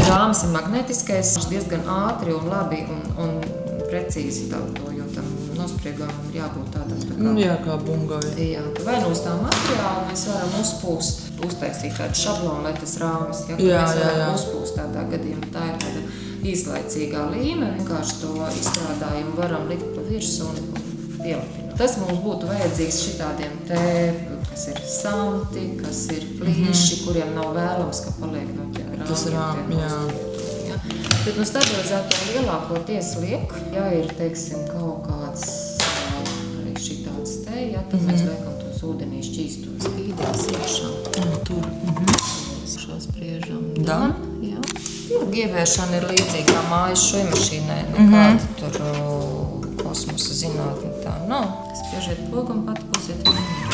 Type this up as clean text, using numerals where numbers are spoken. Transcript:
Rāmis ir magnētiskais, diezgan ātri un labi un precīzi to, jo tam nospriegumam ir jābūt tādam tā kā... Jā, kā bungai. Jā, vai no uz tā materiāla mēs varam uztaisīt tādu šablonu, lai tas rāmis, ja, mēs varam uzpūst tādā gadījumā. Tā ir tāda īslaicīgā līme, vienkārši to izstrādājumu varam likt pa virsu un pielipināt. Tas mums būtu vajadzīgs šitādiem te, kas ir samti, kas ir plīši, kuriem nav vēlams, ka paliek no tiem rāmiem. Tas rāmi, jā. Bet no stabilizētā lielākoties liek, ja ir, teiksim, kaut kāds arī šitāds te, ja, tad mēs liekam tos ūdenī šķīstos spīdēs iekšā. Tur. Šos spriežam. Da? Jā. Ieviešana ir līdzīga kā mājas šujmašīnai, nekāda tur kosmosa zinātne tā nav. Spiežiet pogu un pat būsiet vienīgi.